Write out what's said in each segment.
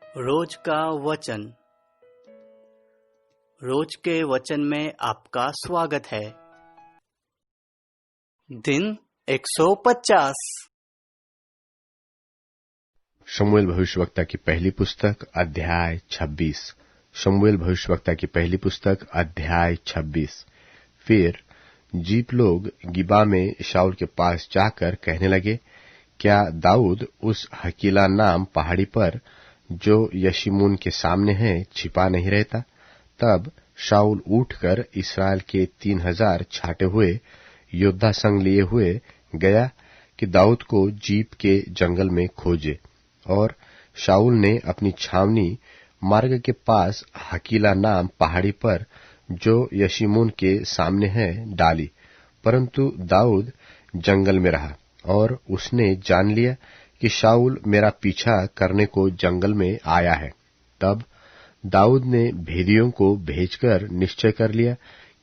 रोज का वचन। रोज के वचन में आपका स्वागत है। दिन 150। शमूएल भविष्यवक्ता की पहली पुस्तक अध्याय 26। शमूएल भविष्यवक्ता की पहली पुस्तक अध्याय 26। फिर जीप लोग गिबा में शाऊल के पास जाकर कहने लगे, क्या दाऊद उस हकीला नाम पहाड़ी पर जो यशीमून के सामने है छिपा नहीं रहता? तब शाऊल उठकर इस्राएल के 3000 छाटे हुए योद्धा संग लिए हुए गया कि दाऊद को जीप के जंगल में खोजे। और शाऊल ने अपनी छावनी मार्ग के पास हकीला नाम पहाड़ी पर जो यशीमून के सामने है डाली, परंतु दाऊद जंगल में रहा। और उसने जान लिया कि शाऊल मेरा पीछा करने को जंगल में आया है। तब दाऊद ने भेदियों को भेजकर निश्चय कर लिया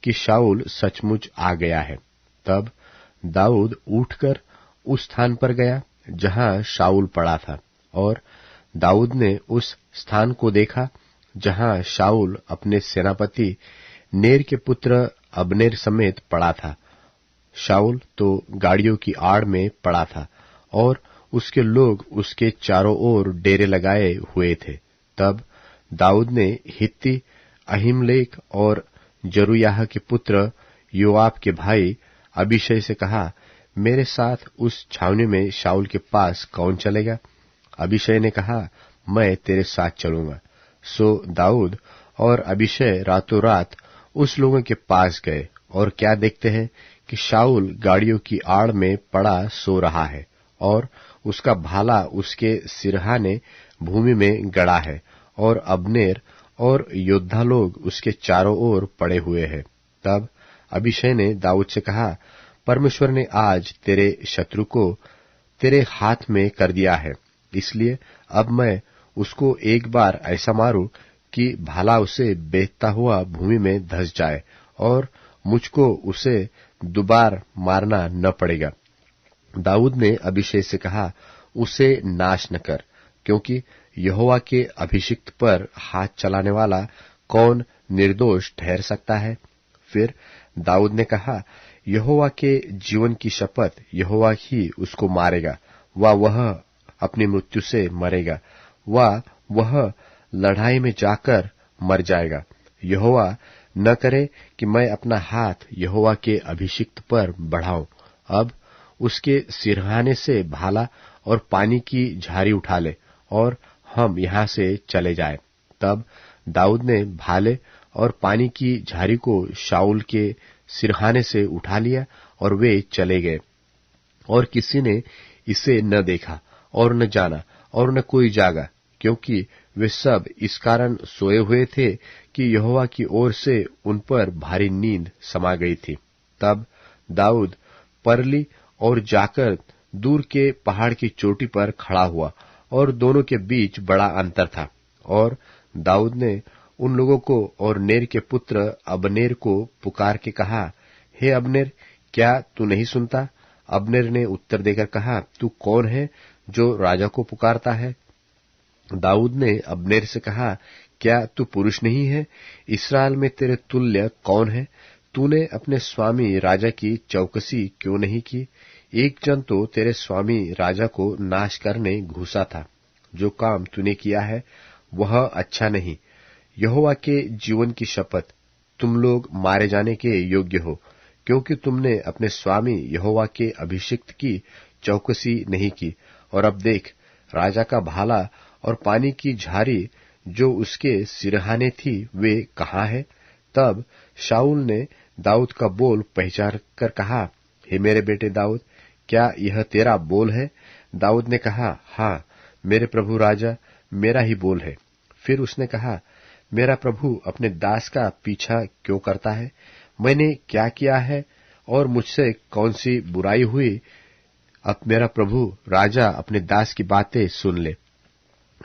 कि शाऊल सचमुच आ गया है। तब दाऊद उठकर उस स्थान पर गया जहां शाऊल पड़ा था, और दाऊद ने उस स्थान को देखा जहां शाऊल अपने सेनापति नेर के पुत्र अबनेर समेत पड़ा था। शाऊल तो गाड़ियों की आड़ में पड़ा था और उसके लोग उसके चारों ओर डेरे लगाए हुए थे। तब दाऊद ने हित्ती अहीमलेक और जरूयाह के पुत्र योआब के भाई अबीशै से कहा, मेरे साथ उस छावनी में शाऊल के पास कौन चलेगा? अबीशै ने कहा, मैं तेरे साथ चलूंगा। सो दाऊद और अबीशै रातों रात उस लोगों के पास गए, और क्या देखते हैं कि शाऊल गाड़ियों की आड़ में पड़ा सो रहा है, और उसका भाला उसके सिरहाने भूमि में गड़ा है, और अबनेर और योद्धा लोग उसके चारों ओर पड़े हुए हैं। तब अबीशै ने दाऊद से कहा, परमेश्वर ने आज तेरे शत्रु को तेरे हाथ में कर दिया है, इसलिए अब मैं उसको एक बार ऐसा मारूं कि भाला उसे बेचता हुआ भूमि में धंस जाए, और मुझको उसे दोबार मारना न पड़ेगा। दाऊद ने अबीशै से कहा, उसे नाश न कर, क्योंकि यहोवा के अभिषिक्त पर हाथ चलाने वाला कौन निर्दोष ठहर सकता है? फिर दाऊद ने कहा, यहोवा के जीवन की शपथ, यहोवा ही उसको मारेगा, वह अपनी मृत्यु से मरेगा, वह लड़ाई में जाकर मर जाएगा। यहोवा न करे कि मैं अपना हाथ यहोवा के अभिषिक्त पर बढ़ाऊं। अब उसके सिरहाने से भाला और पानी की झारी उठा ले, और हम यहां से चले जाएं। तब दाऊद ने भाले और पानी की झारी को शाऊल के सिरहाने से उठा लिया, और वे चले गए। और किसी ने इसे न देखा और न जाना और न कोई जागा, क्योंकि वे सब इस कारण सोए हुए थे कि यहोवा की ओर से उन पर भारी नींद समा गई थी। तब दाऊद परली और जाकर दूर के पहाड़ की चोटी पर खड़ा हुआ, और दोनों के बीच बड़ा अंतर था। और दाऊद ने उन लोगों को और नेर के पुत्र अबनेर को पुकार के कहा, हे अबनेर, क्या तू नहीं सुनता? अबनेर ने उत्तर देकर कहा, तू कौन है जो राजा को पुकारता है? दाऊद ने अबनेर से कहा, क्या तू पुरुष नहीं है? इस्राएल में तेरे तुल्य कौन है? तूने अपने स्वामी राजा की चौकसी क्यों नहीं की? एक जन तो तेरे स्वामी राजा को नाश करने घुसा था। जो काम तूने किया है वह अच्छा नहीं। यहोवा के जीवन की शपथ, तुम लोग मारे जाने के योग्य हो, क्योंकि तुमने अपने स्वामी यहोवा के अभिषिक्त की चौकसी नहीं की। और अब देख, राजा का भाला और पानी की झारी जो उसके सिरहाने थी वे कहाँ है? तब शाऊल ने दाऊद का बोल पहचान कर कहा, हे मेरे बेटे दाऊद, क्या यह तेरा बोल है? दाऊद ने कहा, हाँ मेरे प्रभु राजा, मेरा ही बोल है। फिर उसने कहा, मेरा प्रभु अपने दास का पीछा क्यों करता है? मैंने क्या किया है और मुझसे कौन सी बुराई हुई? अब मेरा प्रभु राजा अपने दास की बातें सुन ले।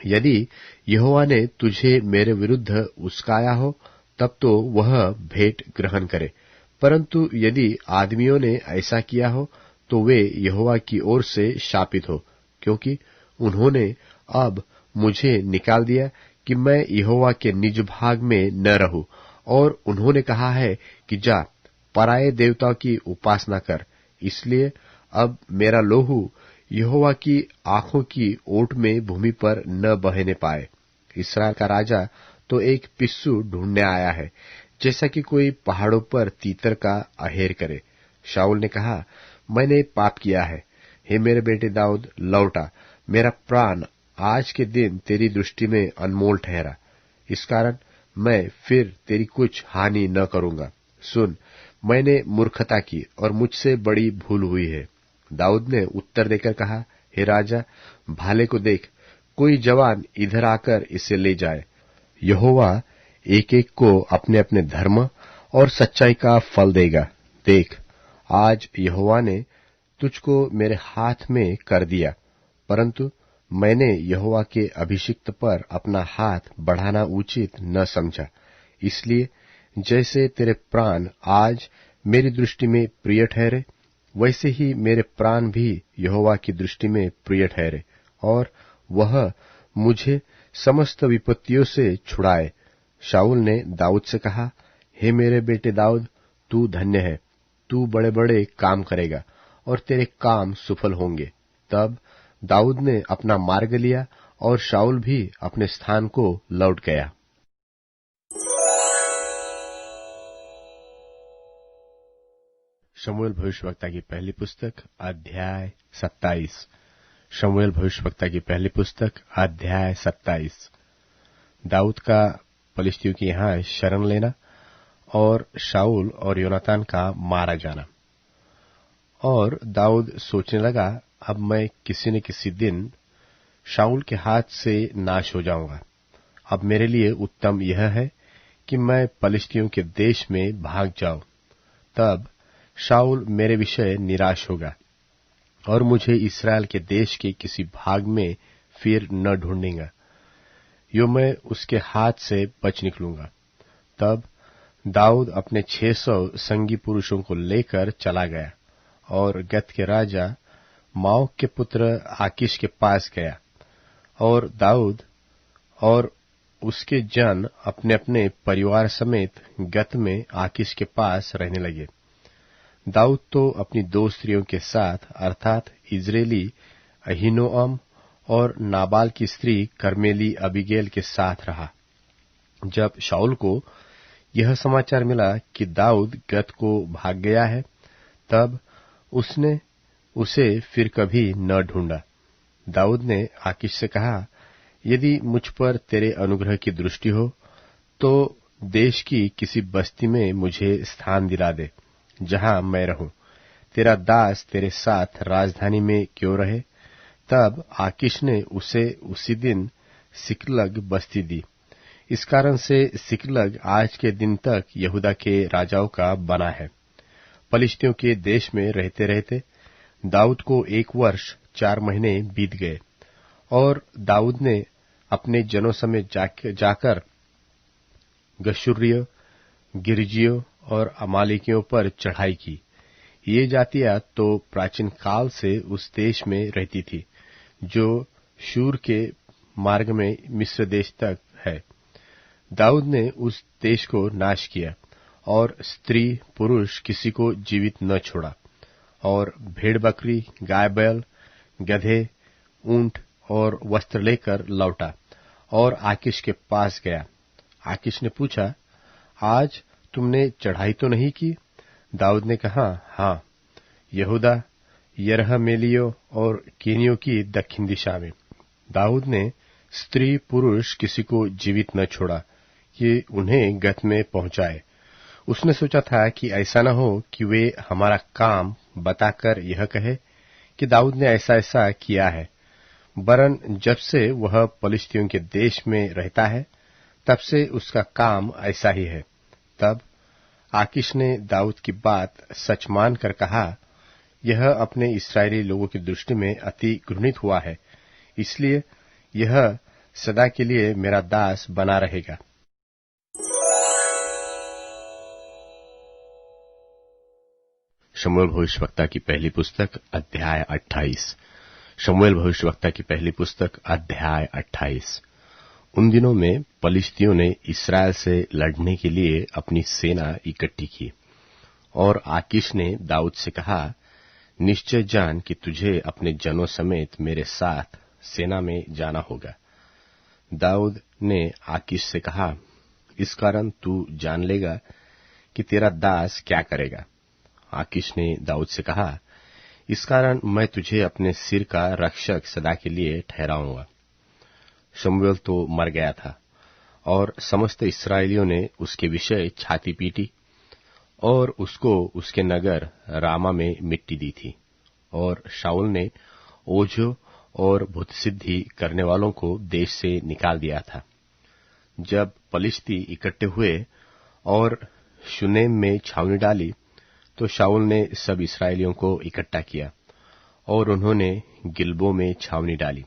यदि यहोवा ने तुझे मेरे विरुद्ध उस्काया हो, तब तो वह भेंट ग्रहण करे, परंतु यदि आदमियों ने ऐसा किया हो तो वे यहोवा की ओर से शापित हो, क्योंकि उन्होंने अब मुझे निकाल दिया कि मैं यहोवा के निज भाग में न रहूं, और उन्होंने कहा है कि जा पराये देवताओं की उपासना कर। इसलिए अब मेरा लोहू यहोवा की आंखों की ओट में भूमि पर न बहने पाए। इस्राएल का राजा तो एक पिस्सू ढूंढने आया है, जैसा कि कोई पहाड़ों पर तीतर का अहेर करे। शाऊल ने कहा, मैंने पाप किया है। हे मेरे बेटे दाऊद, लौटा। मेरा प्राण आज के दिन तेरी दृष्टि में अनमोल ठहरा। इस कारण मैं फिर तेरी कुछ हानि न करूंगा। सुन, मैंने मूर्खता की और मुझसे बड़ी भूल हुई है। दाऊद ने उत्तर देकर कहा, हे राजा, भाले को देख, कोई जवान इधर आकर इसे ले जाए। यहोवा एक एक को अपने अपने धर्म और सच्चाई का फल देगा। देख, आज यहोवा ने तुझको मेरे हाथ में कर दिया, परंतु मैंने यहोवा के अभिषिक्त पर अपना हाथ बढ़ाना उचित न समझा। इसलिए जैसे तेरे प्राण आज मेरी दृष्टि में प्रिय ठहरे, वैसे ही मेरे प्राण भी यहोवा की दृष्टि में प्रिय ठहरे, और वह मुझे समस्त विपत्तियों से छुड़ाए। शाऊल ने दाऊद से कहा, हे मेरे बेटे दाऊद, तू धन्य है। तू बड़े बड़े काम करेगा और तेरे काम सफल होंगे। तब दाऊद ने अपना मार्ग लिया और शाऊल भी अपने स्थान को लौट गया। शमूएल भविष्यवक्ता की पहली पुस्तक अध्याय 27। शमूएल भविष्यवक्ता की पहली पुस्तक अध्याय 27। दाऊद का पलिश्तियों की यहां शरण लेना और शाऊल और योनातान का मारा जाना। और दाऊद सोचने लगा, अब मैं किसी न किसी दिन शाऊल के हाथ से नाश हो जाऊंगा। अब मेरे लिए उत्तम यह है कि मैं पलिश्तियों के देश में भाग जाऊं। तब शाऊल मेरे विषय निराश होगा और मुझे इस्राएल के देश के किसी भाग में फिर न ढूंढेगा, यो मैं उसके हाथ से बच निकलूंगा। तब दाऊद अपने 600 संगी पुरुषों को लेकर चला गया और गत के राजा माओक के पुत्र आकीश के पास गया, और दाऊद और उसके जन अपने अपने परिवार समेत गत में आकीश के पास रहने लगे। दाऊद तो अपनी दो स्त्रियों के साथ अर्थात इजरायली अहीनोअम और नाबाल की स्त्री कर्मेली अबीगेल के साथ रहा। जब शाऊल को यह समाचार मिला कि दाऊद गत को भाग गया है, तब उसने उसे फिर कभी न ढूंढा। दाऊद ने आकीश से कहा, यदि मुझ पर तेरे अनुग्रह की दृष्टि हो तो देश की किसी बस्ती में मुझे स्थान दिला दे, जहां मैं रहूं। तेरा दास तेरे साथ राजधानी में क्यों रहे। तब आकीश ने उसे उसी दिन सिकलग बस्ती दी। इस कारण से सिकलग आज के दिन तक यहूदा के राजाओं का बना है। पलिश्तियों के देश में रहते रहते दाऊद को 1 वर्ष 4 महीने बीत गए, और दाऊद ने अपने जनों समेत जाकर गशूरियों, गिरजियों और अमालेकियों पर चढ़ाई की। ये जातियां तो प्राचीन काल से उस देश में रहती थी, जो शूर के मार्ग में मिस्र देश तक है। दाऊद ने उस देश को नाश किया और स्त्री पुरुष किसी को जीवित न छोड़ा, और भेड़ बकरी, गाय बैल, गधे, ऊंट और वस्त्र लेकर लौटा और आकीश के पास गया। आकीश ने पूछा, आज तुमने चढ़ाई तो नहीं की। दाऊद ने कहा, हाँ, यहूदा, यरहमेलियों और केनियों की दक्षिण दिशा में। दाऊद ने स्त्री पुरुष किसी को जीवित न छोड़ा कि उन्हें गत में पहुंचाए। उसने सोचा था कि ऐसा न हो कि वे हमारा काम बताकर यह कहे कि दाऊद ने ऐसा ऐसा किया है। वरन जब से वह पलिश्तियों के देश में रहता है, तब से उसका काम ऐसा ही है। तब आकीश ने दाऊद की बात सच मानकर कहा, यह अपने इस्राएली लोगों की दृष्टि में अति घृणित हुआ है, इसलिए यह सदा के लिए मेरा दास बना रहेगा। शमूएल भविष्यवक्ता की पहली पुस्तक अध्याय 28। शमूएल भविष्यवक्ता की पहली पुस्तक अध्याय 28। उन दिनों में पलिश्तियों ने इस्राएल से लड़ने के लिए अपनी सेना इकट्ठी की और आकीश ने दाऊद से कहा, निश्चय जान कि तुझे अपने जनों समेत मेरे साथ सेना में जाना होगा। दाऊद ने आकीश से कहा, इस कारण तू जान लेगा कि तेरा दास क्या करेगा। आकीश ने दाऊद से कहा, इस कारण मैं तुझे अपने सिर का रक्षक सदा के लिए ठहराऊंगा। शमूएल तो मर गया था और समस्त इस्राएलियों ने उसके विषय छाती पीटी और उसको उसके नगर रामा में मिट्टी दी थी। और शाऊल ने ओझों और भूतसिद्धि करने वालों को देश से निकाल दिया था। जब पलिश्ती इकट्ठे हुए और शुनेम में छावनी डाली, तो शाऊल ने सब इस्राएलियों को इकट्ठा किया और उन्होंने गिलबो में छावनी डाली।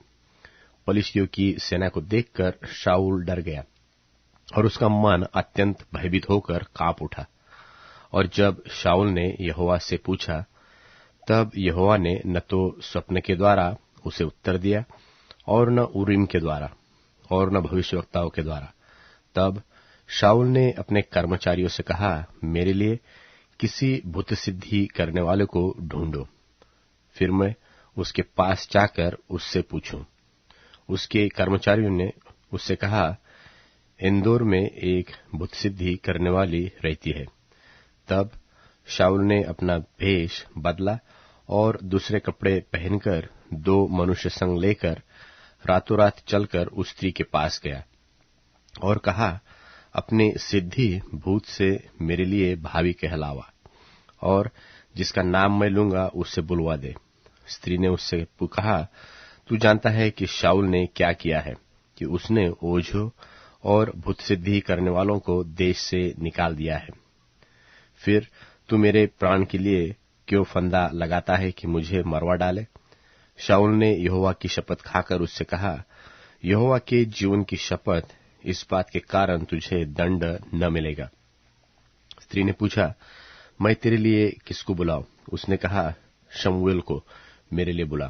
पलिश्तियों की सेना को देखकर शाऊल डर गया और उसका मन अत्यंत भयभीत होकर कांप उठा। और जब शाऊल ने यहोवा से पूछा, तब यहोवा ने न तो स्वप्न के द्वारा उसे उत्तर दिया और न उरीम के द्वारा और न भविष्यवक्ताओं के द्वारा। तब शाऊल ने अपने कर्मचारियों से कहा, मेरे लिए किसी भूतसिद्धि करने वाले को ढूंढो, फिर मैं उसके पास जाकर उससे पूछूं। उसके कर्मचारियों ने उससे कहा, इंदौर में एक भूतसिद्धि करने वाली रहती है। तब शाऊल ने अपना भेष बदला और दूसरे कपड़े पहनकर 2 मनुष्य संग लेकर रातों रात चलकर उस स्त्री के पास गया और कहा, अपने सिद्धि भूत से मेरे लिए भावी कहलावा और जिसका नाम मैं लूंगा उससे बुलवा दे। स्त्री ने उससे कहा, तू जानता है कि शाऊल ने क्या किया है, कि उसने ओझों और भूतसिद्धि करने वालों को देश से निकाल दिया है। फिर तू मेरे प्राण के लिए क्यों फंदा लगाता है कि मुझे मरवा डाले। शाऊल ने यहोवा की शपथ खाकर उससे कहा, यहोवा के जीवन की शपथ, इस बात के कारण तुझे दंड न मिलेगा। स्त्री ने पूछा, मैं तेरे लिए किसको बुलाऊं? उसने कहा, शमूएल को मेरे लिए बुला।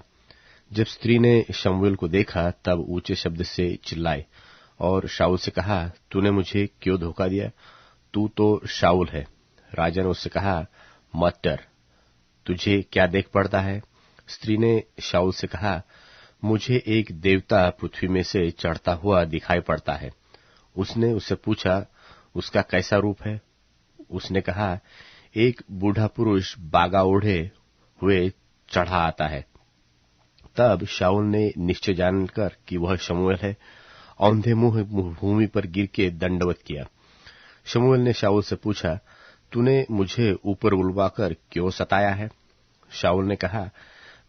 जब स्त्री ने शमूएल को देखा, तब ऊंचे शब्द से चिल्लाई और शाऊल से कहा, तूने मुझे क्यों धोखा दिया? तू तो शाऊल है। राजा ने उससे कहा, मत डर, तुझे क्या देख पड़ता है? स्त्री ने शाऊल से कहा, मुझे एक देवता पृथ्वी में से चढ़ता हुआ दिखाई पड़ता है। उसने उससे पूछा, उसका कैसा रूप है? उसने कहा, एक बूढ़ा पुरुष बागा ओढ़े हुए चढ़ा आता है। तब शाऊल ने निश्चय जानकर कि वह शमूएल है, औंधे मुंह भूमि पर गिर के दंडवत किया। शमूएल ने शाऊल से पूछा, तूने मुझे ऊपर उलवाकर क्यों सताया है? शाऊल ने कहा,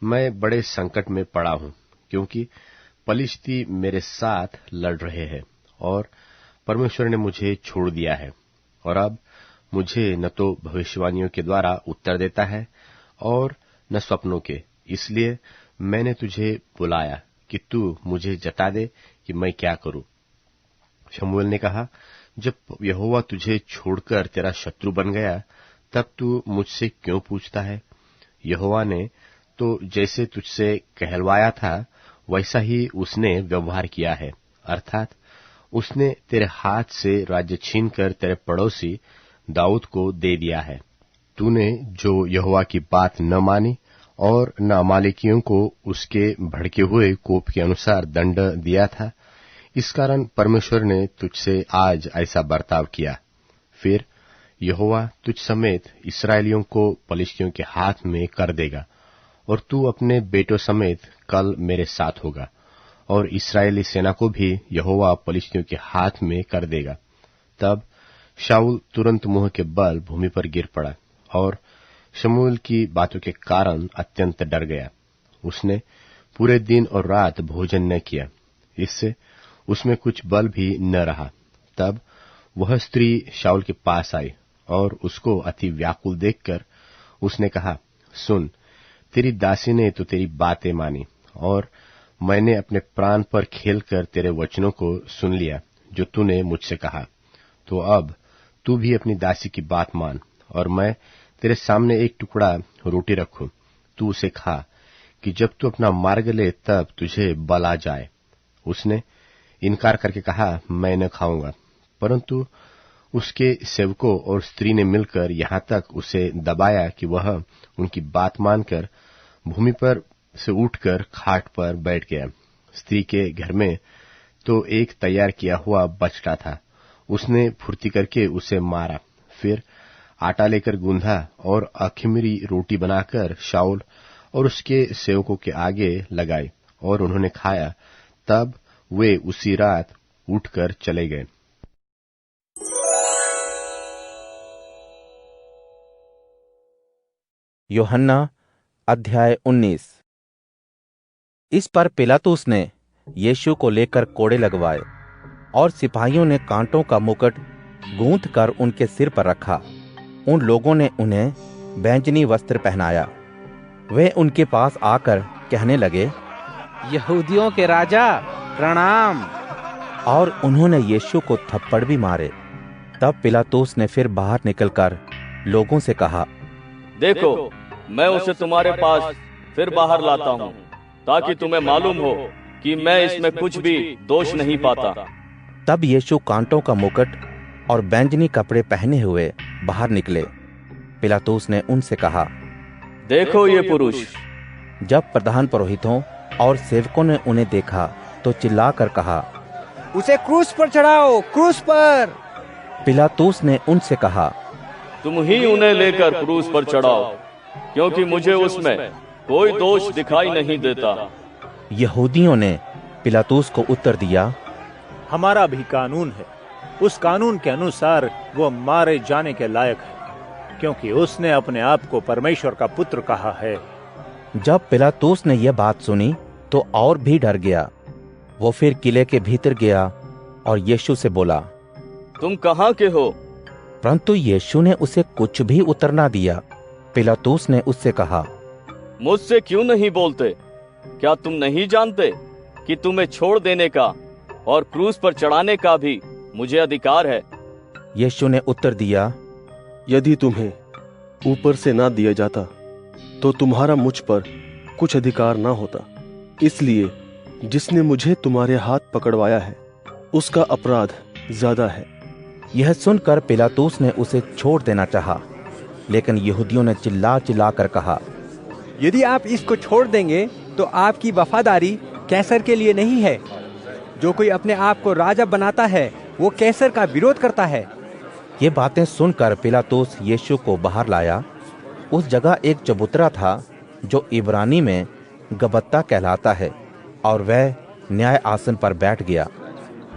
मैं बड़े संकट में पड़ा हूं, क्योंकि पलिश्ती मेरे साथ लड़ रहे हैं और परमेश्वर ने मुझे छोड़ दिया है, और अब मुझे न तो भविष्यवाणियों के द्वारा उत्तर देता है और न स्वप्नों के। इसलिए मैंने तुझे बुलाया कि तू मुझे जता दे कि मैं क्या करूं। शमूएल ने कहा, जब यहोवा तुझे छोड़कर तेरा शत्रु बन गया, तब तू मुझसे क्यों पूछता है? यहोवा ने तो जैसे तुझसे कहलवाया था, वैसा ही उसने व्यवहार किया है, अर्थात उसने तेरे हाथ से राज्य छीनकर तेरे पड़ोसी दाऊद को दे दिया है। तूने जो यहोवा की बात न मानी और न अमालेकियों को उसके भड़के हुए कोप के अनुसार दंड दिया था, इस कारण परमेश्वर ने तुझसे आज ऐसा बर्ताव किया। फिर यहोवा तुझ समेत इस्राएलियों को पलिश्तियों के हाथ में कर देगा, और तू अपने बेटों समेत कल मेरे साथ होगा, और इस्राएली सेना को भी यहोवा पलिश्तियों के हाथ में कर देगा। तब शाऊल तुरंत मुंह के बल भूमि पर गिर पड़ा और शमूएल की बातों के कारण अत्यंत डर गया। उसने पूरे दिन और रात भोजन न किया, इससे उसमें कुछ बल भी न रहा। तब वह स्त्री शाऊल के पास आई और उसको अति व्याकुल देखकर उसने कहा, सुन, तेरी दासी ने तो तेरी बातें मानी, और मैंने अपने प्राण पर खेलकर तेरे वचनों को सुन लिया जो तूने मुझसे कहा। तो अब तू भी अपनी दासी की बात मान, और मैं तेरे सामने एक टुकड़ा रोटी रखूं, तू उसे खा, कि जब तू अपना मार्ग ले तब तुझे बल आ जाए। उसने इनकार करके कहा, मैं न खाऊंगा। परंतु उसके सेवकों और स्त्री ने मिलकर यहाँ तक उसे दबाया कि वह उनकी बात मानकर भूमि पर से उठकर खाट पर बैठ गया। स्त्री के घर में तो एक तैयार किया हुआ बछड़ा था। उसने फुर्ती करके उसे मारा, फिर आटा लेकर गूंधा और अखमीरी रोटी बनाकर शाऊल और उसके सेवकों के आगे लगाई और उन्होंने खाया। तब वे उसी रात उठकर चले गए। यूहन्ना अध्याय 19। इस पर पिलातुस ने यीशु को लेकर कोड़े लगवाए और सिपाहियों ने कांटों का मुकुट गूंथ कर उनके सिर पर रखा। उन लोगों ने उन्हें बैंजनी वस्त्र पहनाया। वे उनके पास आकर कहने लगे, यहूदियों के राजा प्रणाम। और उन्होंने यीशु को थप्पड़ भी मारे। तब पिलातुस ने फिर बाहर निकलकर लोगों से कहा, देखो, मैं उसे तुम्हारे पास फिर बाहर लाता हूँ, ताकि तुम्हें मालूम हो कि मैं इसमें कुछ भी दोष नहीं पाता। तब यीशु कांटों का मुकुट और बैंजनी कपड़े पहने हुए बाहर निकले। पिलातुस ने उनसे कहा, देखो ये पुरुष। जब प्रधान पुरोहितों और सेवकों ने उन्हें देखा तो चिल्लाकर कहा, उसे क्रूस पर चढ़ाओ, क्रूस पर। पिलातुस ने उनसे कहा, तुम ही उन्हें लेकर क्रूस पर चढ़ाओ, क्योंकि मुझे उसमें कोई दोष दिखाई नहीं देता। यहूदियों ने पिलातुस को उत्तर दिया, हमारा भी कानून है, उस कानून के अनुसार वो मारे जाने के लायक है, क्योंकि उसने अपने आप को परमेश्वर का पुत्र कहा है। जब पिलातुस ने यह बात सुनी तो और भी डर गया। वो फिर किले के भीतर गया और यीशु से बोला, तुम कहाँ के हो? परंतु यीशु ने उसे कुछ भी उत्तर ना दिया। पिलातुस ने उससे कहा, मुझसे क्यों नहीं बोलते? क्या तुम नहीं जानते कि तुम्हें छोड़ देने का और क्रूस पर चढ़ाने का भी मुझे अधिकार है? यीशु ने उत्तर दिया, यदि तुम्हें ऊपर से ना दिया जाता तो तुम्हारा मुझ पर कुछ अधिकार ना होता। इसलिए जिसने मुझे तुम्हारे हाथ पकड़वाया है उसका अपराध ज्यादा है। यह सुनकर पिलातुस ने उसे छोड़ देना चाहा, लेकिन यहूदियों ने चिल्ला चिल्ला कर कहा, यदि आप इसको छोड़ देंगे तो आपकी वफादारी कैसर के लिए नहीं है। जो कोई अपने आप को राजा बनाता है वो कैसर का विरोध करता है। ये बातें सुनकर पिलातुस यीशु को बाहर लाया। उस जगह एक चबूतरा था जो इब्रानी में गबत्ता कहलाता है, और वह न्याय आसन पर बैठ गया।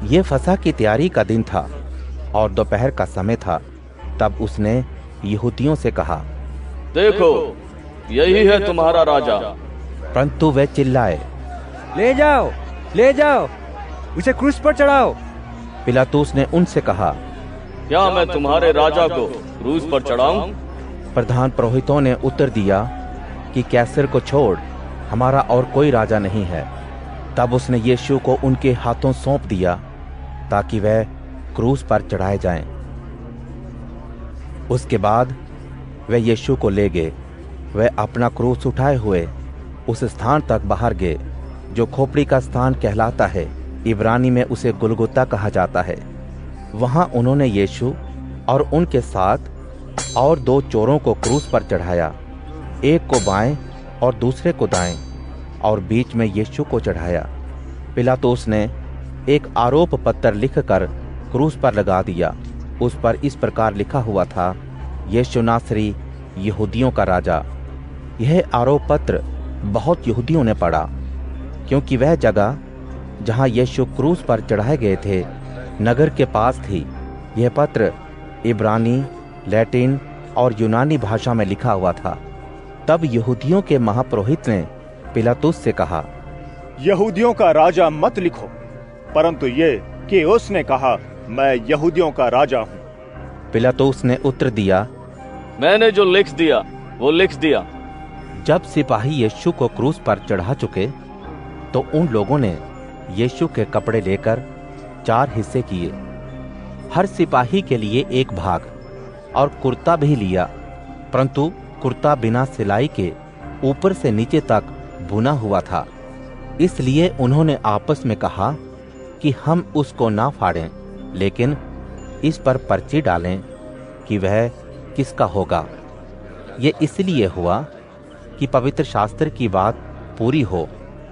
ये फसह की तैयारी का दिन था और दोपहर का समय था। तब उसने यहूदियों से कहा, देखो, यही है तुम्हारा राजा। परंतु वे चिल्लाए, ले जाओ, ले जाओ, उसे क्रूस पर चढ़ाओ। पिलातुस ने उनसे कहा, क्या मैं तुम्हारे राजा को क्रूस पर चढ़ाऊं? प्रधान पुरोहितों ने उत्तर दिया कि कैसर को छोड़, हमारा और कोई राजा नहीं है। तब उसने यीशु को उनके हाथों सौंप दिया ताकि वह क्रूस पर चढ़ाए जाएं। उसके बाद वे यीशु को ले गए। वह अपना क्रूस उठाए हुए उस स्थान तक बाहर गए जो खोपड़ी का स्थान कहलाता है। इब्रानी में उसे गुलगुता कहा जाता है। वहां उन्होंने यीशु और उनके साथ और दो चोरों को क्रूस पर चढ़ाया, एक को बाएं और दूसरे को दाएं, और बीच में यीशु को चढ़ाया। पिलातुस ने एक आरोप पत्र लिखकर क्रूस पर लगा दिया। उस पर इस प्रकार लिखा हुआ था, यीशु नासरी, यहूदियों का राजा। यह आरोप पत्र बहुत यहूदियों ने पढ़ा, क्योंकि वह जगह जहां यीशु क्रूस पर चढ़ाए गए थे नगर के पास थी। यह पत्र इब्रानी, लैटिन और यूनानी भाषा में लिखा हुआ था। तब यहूदियों के महापुरोहित ने पिलातुस से कहा, यहूदियों का राजा मत लिखो, परंतु ये कि उसने कहा, मैं यहूदियों का राजा हूँ। पिलातुस ने उत्तर दिया, मैंने जो लिख दिया वो लिख दिया। जब सिपाही यीशु को क्रूस पर चढ़ा चुके तो उन लोगों ने यीशु के कपड़े लेकर 4 हिस्से किए, हर सिपाही के लिए एक भाग, और कुर्ता भी लिया, परंतु कुर्ता बिना सिलाई के ऊपर से नीचे तक बुना हुआ था। इसलिए उन्होंने आपस में कहा कि हम उसको ना फाड़ें, लेकिन इस पर पर्ची डालें कि वह किसका होगा। ये इसलिए हुआ कि पवित्र शास्त्र की बात पूरी हो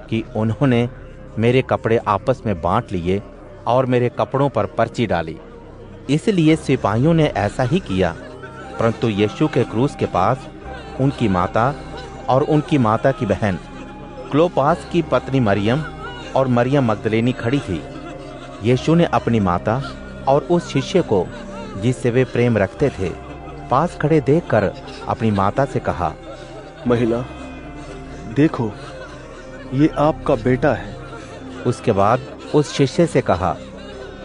कि उन्होंने मेरे कपड़े आपस में बांट लिए और मेरे कपड़ों पर पर्ची डाली। इसलिए सिपाहियों ने ऐसा ही किया। परंतु यीशु के क्रूस के पास उनकी माता और उनकी माता की बहन क्लोपास की पत्नी मरियम और मरियम मगदलेनी खड़ी थी। यीशु ने अपनी माता और उस शिष्य को जिससे वे प्रेम रखते थे पास खड़े देखकर अपनी माता से कहा, महिला, देखो, ये आपका बेटा है। उसके बाद उस शिष्य से कहा,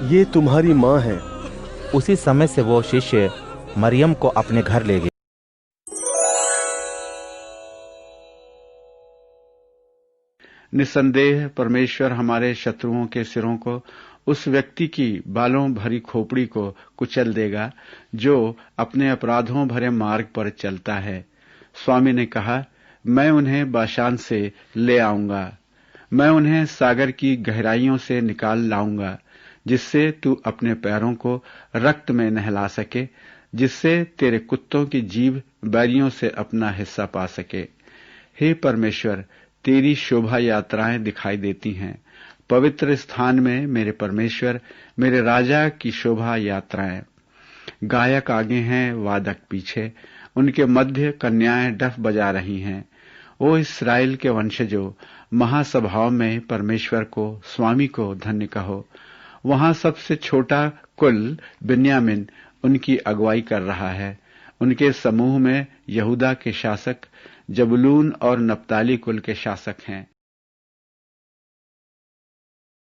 ये तुम्हारी माँ है। उसी समय से वो शिष्य मरियम को अपने घर ले गया। निसंदेह परमेश्वर हमारे शत्रुओं के सिरों को, उस व्यक्ति की बालों भरी खोपड़ी को कुचल देगा जो अपने अपराधों भरे मार्ग पर चलता है। स्वामी ने कहा, मैं उन्हें बाशान से ले आऊंगा, मैं उन्हें सागर की गहराइयों से निकाल लाऊंगा, जिससे तू अपने पैरों को रक्त में नहला सके, जिससे तेरे कुत्तों की जीभ बैरियों से अपना हिस्सा पा सके। हे परमेश्वर, तेरी शोभा यात्राएं दिखाई देती हैं। पवित्र स्थान में मेरे परमेश्वर, मेरे राजा की शोभा यात्राएं। गायक आगे हैं, वादक पीछे, उनके मध्य कन्याएं डफ बजा रही हैं। ओ इस्राएल के वंशजों, महासभाओं में परमेश्वर को, स्वामी को धन्य कहो। वहां सबसे छोटा कुल बिन्यामिन उनकी अगुवाई कर रहा है। उनके समूह में यहूदा के शासक जबूलून और नप्ताली कुल के शासक हैं।